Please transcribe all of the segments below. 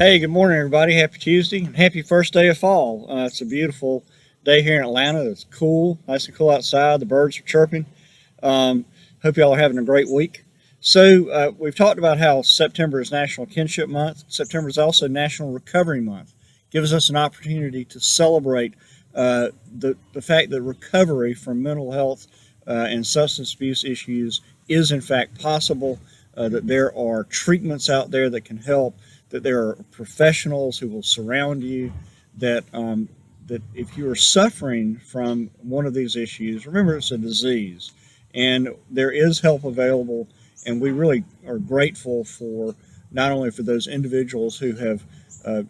Hey, good morning, everybody. Happy Tuesday and happy first day of fall. It's a beautiful day here in Atlanta. It's cool, nice and cool outside. The birds are chirping. Um, Hope y'all are having a great week. We've talked about how September is National Kinship Month. September is also National Recovery Month. Gives us an opportunity to celebrate the fact that recovery from mental health and substance abuse issues is in fact possible, that there are treatments out there that can help, that there are professionals who will surround you, that if you are suffering from one of these issues, remember it's a disease and there is help available. And we really are grateful for not only for those individuals who have uh,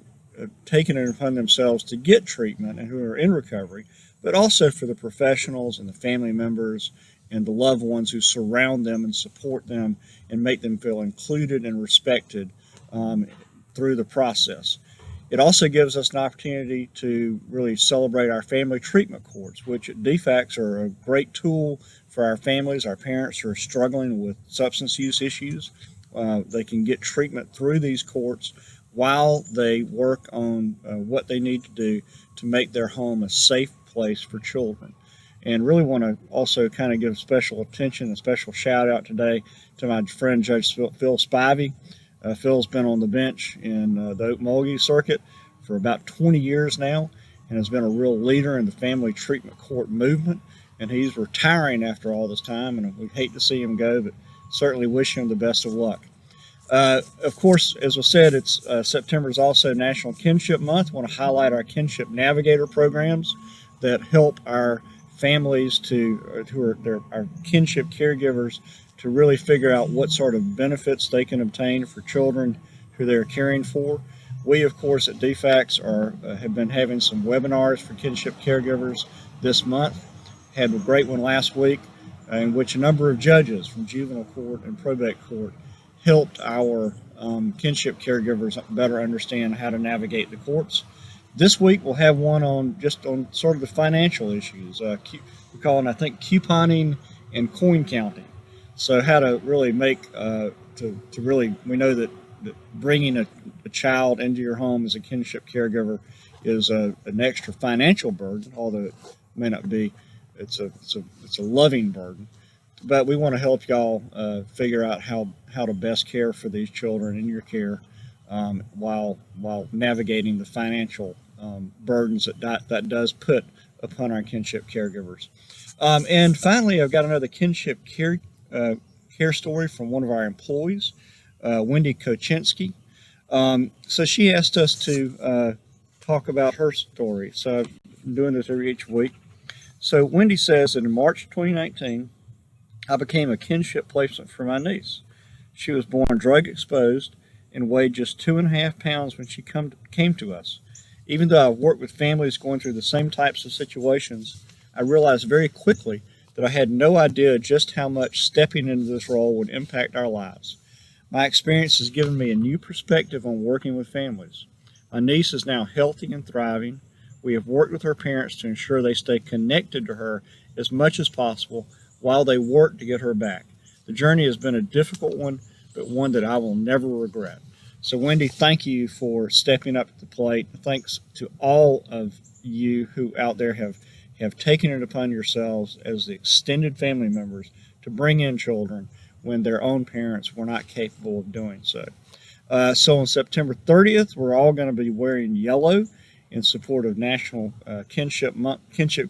taken it upon themselves to get treatment and who are in recovery, but also for the professionals and the family members and the loved ones who surround them and support them and make them feel included and respected um, through the process. It also gives us an opportunity to really celebrate our family treatment courts, which at DFACS are a great tool for our families, our parents who are struggling with substance use issues. They can get treatment through these courts while they work on what they need to do to make their home a safe place for children. And really want to also kind of give special attention, a special shout out today to my friend Judge Phil Spivey. Phil's been on the bench in the Okmulgee circuit for about 20 years now and has been a real leader in the family treatment court movement. And he's retiring after all this time, and we hate to see him go, but certainly wish him the best of luck. Of course, as I said, it's September is also National Kinship Month. I want to highlight our Kinship Navigator programs that help our families who are our kinship caregivers to really figure out what sort of benefits they can obtain for children who they're caring for. We, of course, at DFACS have been having some webinars for kinship caregivers this month. Had a great one last week in which a number of judges from juvenile court and probate court helped our kinship caregivers better understand how to navigate the courts. This week we'll have one on sort of the financial issues. We're calling, I think, couponing and coin counting. So how to really we know that bringing a child into your home as a kinship caregiver is an extra financial burden, although it may not be. It's a loving burden, but we want to help y'all figure out how to best care for these children in your care, while navigating the financial burdens that does put upon our kinship caregivers. And finally, I've got another kinship care story from one of our employees, Wendy Kochinsky. So she asked us to talk about her story. So I'm doing this each week. So Wendy says that in March 2019, I became a kinship placement for my niece. She was born drug exposed and weighed just 2.5 pounds when she came to us. Even though I've worked with families going through the same types of situations, I realized very quickly that I had no idea just how much stepping into this role would impact our lives. My experience has given me a new perspective on working with families. My niece is now healthy and thriving. We have worked with her parents to ensure they stay connected to her as much as possible while they work to get her back. The journey has been a difficult one, but one that I will never regret. So Wendy, thank you for stepping up to the plate. Thanks to all of you who out there have taken it upon yourselves as the extended family members to bring in children when their own parents were not capable of doing so. So on September 30th, we're all going to be wearing yellow in support of National Kinship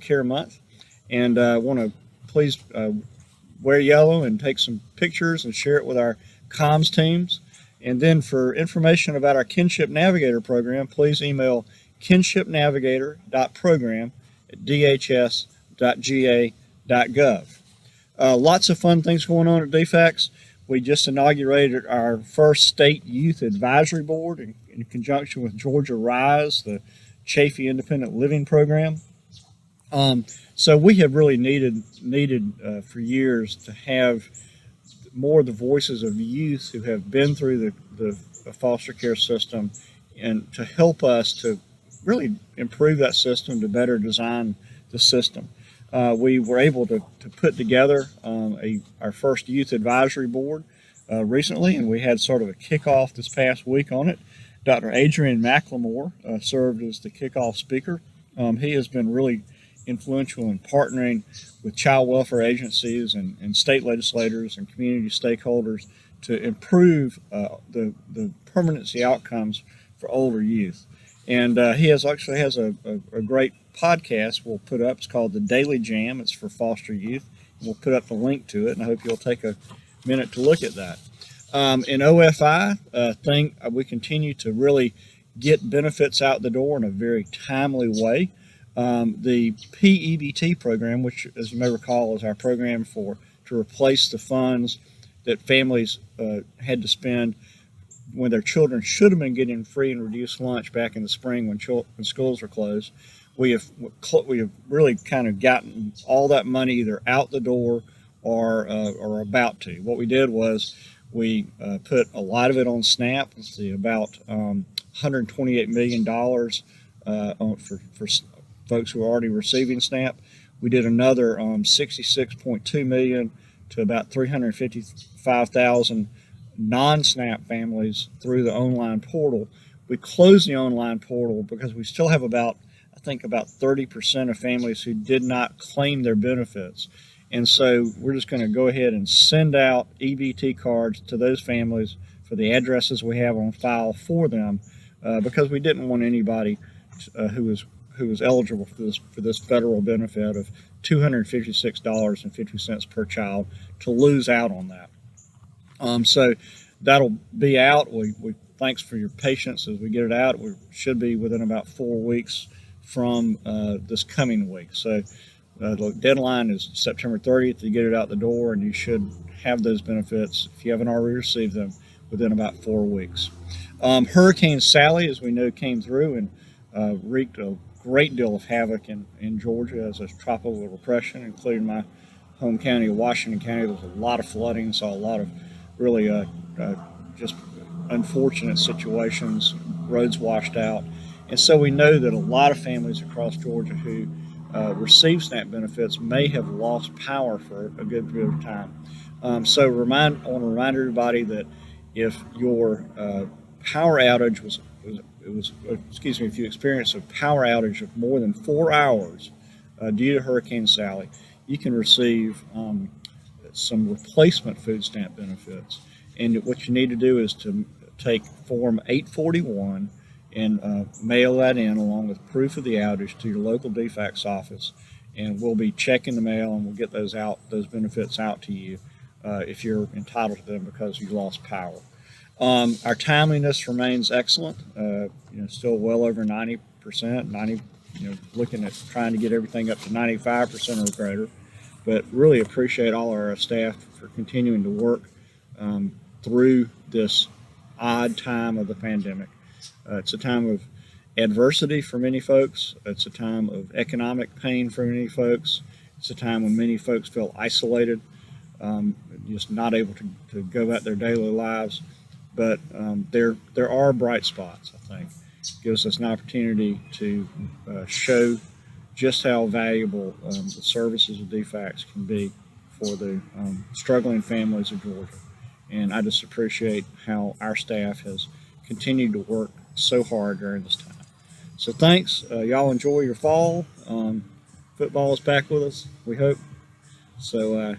Care Month. And I want to please wear yellow and take some pictures and share it with our comms teams. And then for information about our Kinship Navigator program, please email kinshipnavigator.program@dhs.ga.gov. Lots of fun things going on at DFACS. We just inaugurated our first state youth advisory board in conjunction with Georgia Rise, the Chafee Independent Living Program. So we have really needed for years to have more of the voices of youth who have been through the foster care system and to help us to really improve that system, to better design the system. We were able to put together our first youth advisory board recently, and we had sort of a kickoff this past week on it. Dr. Adrian McLemore served as the kickoff speaker. He has been really influential in partnering with child welfare agencies and state legislators and community stakeholders to improve the permanency outcomes for older youth. And he actually has a great podcast we'll put up. It's called The Daily Jam. It's for foster youth. We'll put up the link to it, and I hope you'll take a minute to look at that. In OFI, we continue to really get benefits out the door in a very timely way. The PEBT program, which, as you may recall, is our program to replace the funds that families had to spend when their children should have been getting free and reduced lunch back in the spring when schools were closed. We have really kind of gotten all that money either out the door or about to. What we did was we put a lot of it on SNAP. Let's see, about $128 million for folks who are already receiving SNAP. We did another $66.2 million to about 355,000 non-SNAP families through the online portal. We closed the online portal because we still have about 30% of families who did not claim their benefits. And so we're just going to go ahead and send out EBT cards to those families for the addresses we have on file for them, because we didn't want anybody who was eligible for this federal benefit of $256.50 per child to lose out on that. So that'll be out. We thanks for your patience as we get it out. We should be within about 4 weeks from this coming week. So the deadline is September 30th to get it out the door, and you should have those benefits, if you haven't already received them, within about 4 weeks. Hurricane Sally, as we know, came through and wreaked a great deal of havoc in Georgia as a tropical depression, including my home county of Washington County. There was a lot of flooding, saw a lot of really just unfortunate situations, roads washed out. And so we know that a lot of families across Georgia who receive SNAP benefits may have lost power for a good bit of time. So I want to remind everybody that if your power outage if you experience a power outage of more than 4 hours due to Hurricane Sally, you can receive some replacement food stamp benefits. And what you need to do is to take Form 841 and mail that in along with proof of the outage to your local DFACS office, and we'll be checking the mail and we'll get those benefits out to you if you're entitled to them because you lost power. Our timeliness remains excellent. Still well over 90%. Looking at trying to get everything up to 95% or greater. But really appreciate all our staff for continuing to work through this odd time of the pandemic. It's a time of adversity for many folks. It's a time of economic pain for many folks. It's a time when many folks feel isolated, just not able to go about their daily lives. But there are bright spots, I think. It gives us an opportunity to show just how valuable the services of DFACS can be for the struggling families of Georgia. And I just appreciate how our staff has continued to work so hard during this time. So thanks. Y'all enjoy your fall. Football is back with us, we hope. So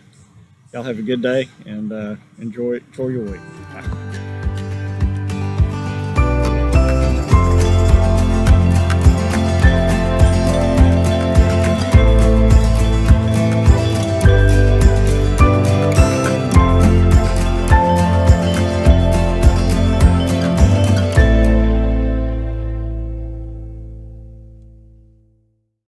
y'all have a good day and enjoy your week. Bye.